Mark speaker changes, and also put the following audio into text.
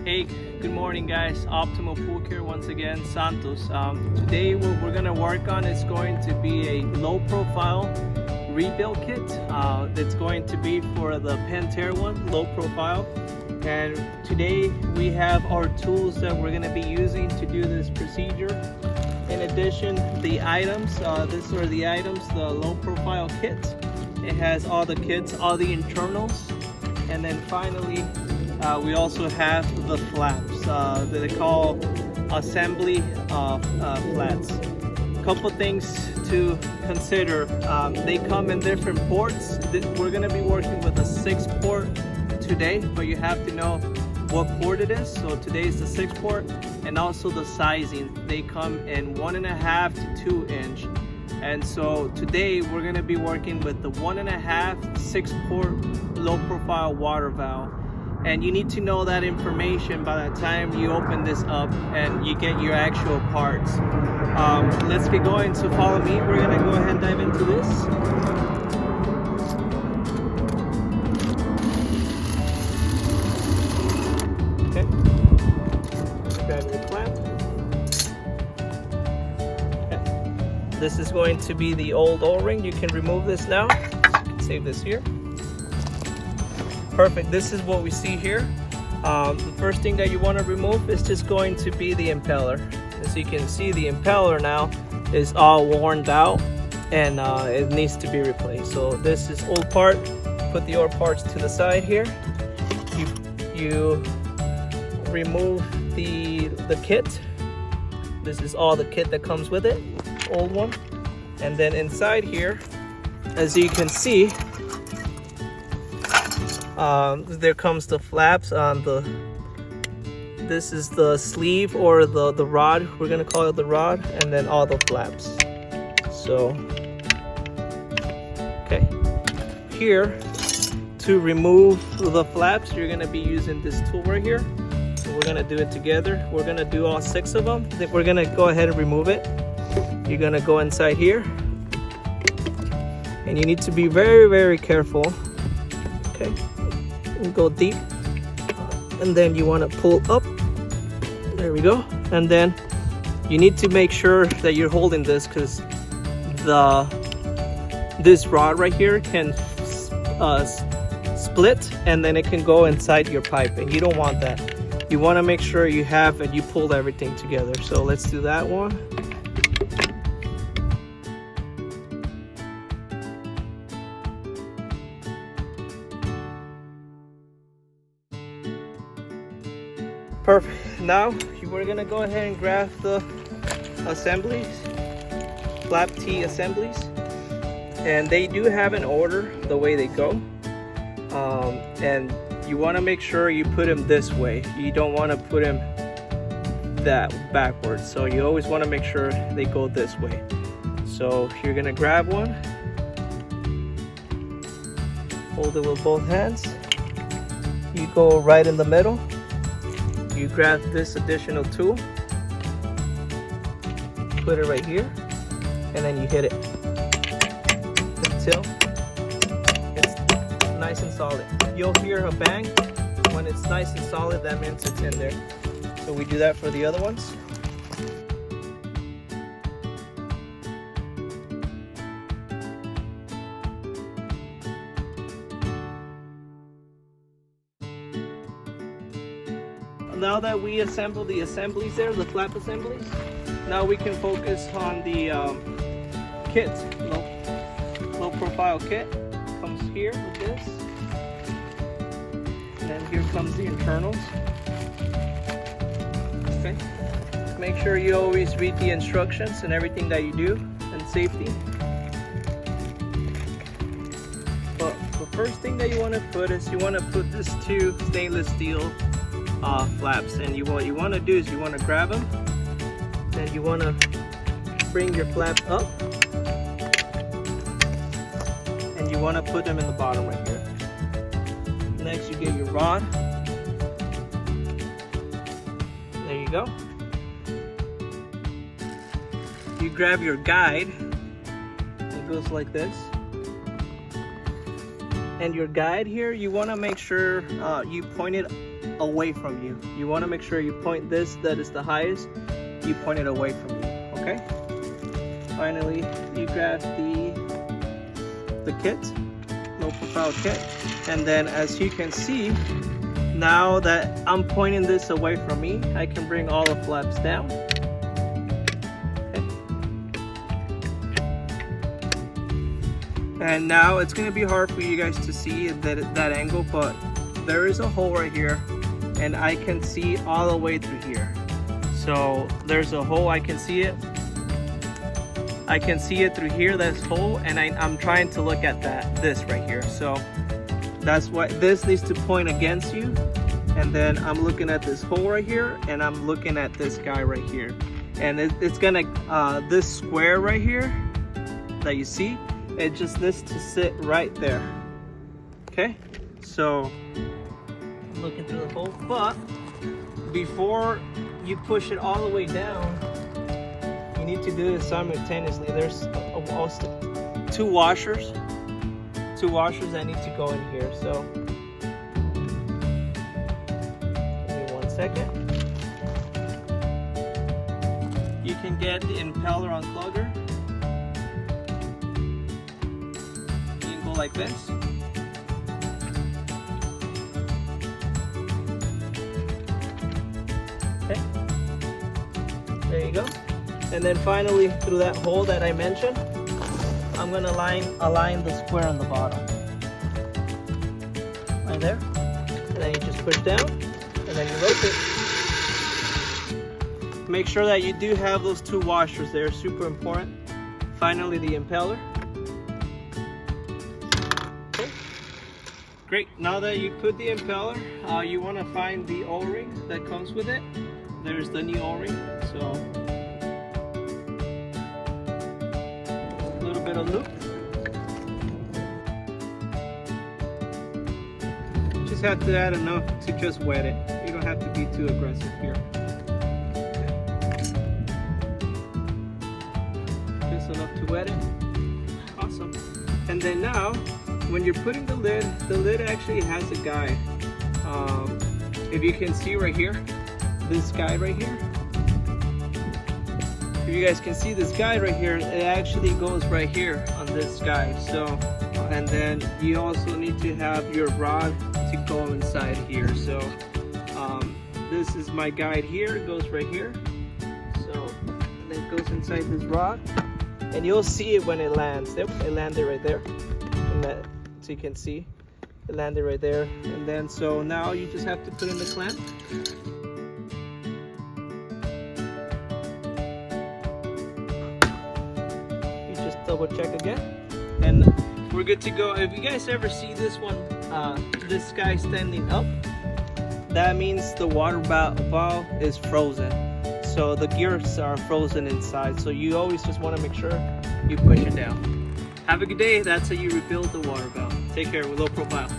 Speaker 1: Hey, good morning guys. Optimal Pool Care once again, Santos. Today what we're gonna work on is going to be a low profile rebuild kit. It's going to be for the Pentair one, low profile. And today we have our tools that we're gonna be using to do this procedure. In addition, the items, these are the items, the low profile kit. It has all the kits, all the internals. And then finally, we also have the flaps that they call assembly flats. Couple things to consider. They come in different ports. We're going to be working with a 6 port today, but you have to know what port it is. So today is the 6 port, and also the sizing. They come in 1.5 to 2 inch. And so today we're going to be working with the 1.5 6 port low profile water valve. And you need to know that information by the time you open this up and you get your actual parts. Let's get going, so follow me. We're gonna go ahead and dive into this. Okay, grab your clamp. Okay. This is going to be the old O-ring. You can remove this now. You can save this here. Perfect. This is what we see here. The first thing that you want to remove is just going to be the impeller. As you can see, the impeller now is all worn out and it needs to be replaced. So this is old part. Put the old parts to the side here. You remove the kit. This is all the kit that comes with it, old one. And then inside here, as you can see, there comes the flaps on the, this is the sleeve or the rod, we're gonna call it the rod, and then all the flaps. So, okay, here to remove the flaps, you're gonna be using this tool right here. So we're gonna do it together. We're gonna do all 6 of them. Then we're gonna go ahead and remove it. You're gonna go inside here, and you need to be very, very careful. Okay. Go deep, and then you want to pull up. There we go. And then you need to make sure that you're holding this, because this rod right here can split, and then it can go inside your pipe, and you don't want that. You want to make sure you have and you pulled everything together. So let's do that one. Perfect. Now we're gonna go ahead and grab the assemblies, flap T assemblies, and they do have an order the way they go. And you want to make sure you put them this way. You don't want to put them that backwards. So you always want to make sure they go this way. So you're gonna grab one, hold it with both hands. You go right in the middle. You grab this additional tool, put it right here, and then you hit it until it's nice and solid. You'll hear a bang. When it's nice and solid, that means it's in there. So we do that for the other ones. Now that we assemble the assemblies there, the flap assemblies, now we can focus on the kit, low profile kit. Comes here with this, and then here comes the internals. Okay, make sure you always read the instructions and everything that you do, and safety. But the first thing that you want to put is you want to put these 2 stainless steel flaps, and what you want to do is you want to grab them, and you want to bring your flaps up, and you want to put them in the bottom right here. Next, you get your rod. There you go. You grab your guide. It goes like this. And your guide here, you want to make sure you point it away from you. You want to make sure you point this that is the highest, you point it away from you, okay? Finally, you grab the kit, low profile kit, and then as you can see, now that I'm pointing this away from me, I can bring all the flaps down. And now it's going to be hard for you guys to see that angle, but there is a hole right here and I can see all the way through here. So there's a hole, I can see it. I can see it through here, this hole, and I'm trying to look at this right here. So that's why this needs to point against you. And then I'm looking at this hole right here and I'm looking at this guy right here. And it's gonna, this square right here that you see, it just needs to sit right there. Okay, so I'm looking through the hole, but before you push it all the way down, you need to do this simultaneously. There's two washers that need to go in here. So give me 1 second. You can get the impeller unclogger. Like this. Okay, there you go. And then finally, through that hole that I mentioned, I'm gonna align the square on the bottom. Right there. And then you just push down, and then you rotate. Make sure that you do have those two washers there, super important. Finally, the impeller. Great, now that you put the impeller, you want to find the O-ring that comes with it. There's the new O-ring, so a little bit of loop. Just have to add enough to just wet it. You don't have to be too aggressive here. Just enough to wet it. Awesome. And then now, when you're putting the lid actually has a guide. If you can see right here, this guide right here. If you guys can see this guide right here, it actually goes right here on this guide. So, and then you also need to have your rod to go inside here. So, this is my guide here. It goes right here. So, and then it goes inside this rod, and you'll see it when it lands. It landed right there. So you can see it landed right there. And then so now you just have to put in the clamp. You just double check again and we're good to go. If you guys ever see this one, this guy standing up, that means the water valve is frozen. So the gears are frozen inside. So you always just want to make sure you push it down. Have a good day. That's how you rebuild the water valve. Take care with low profile.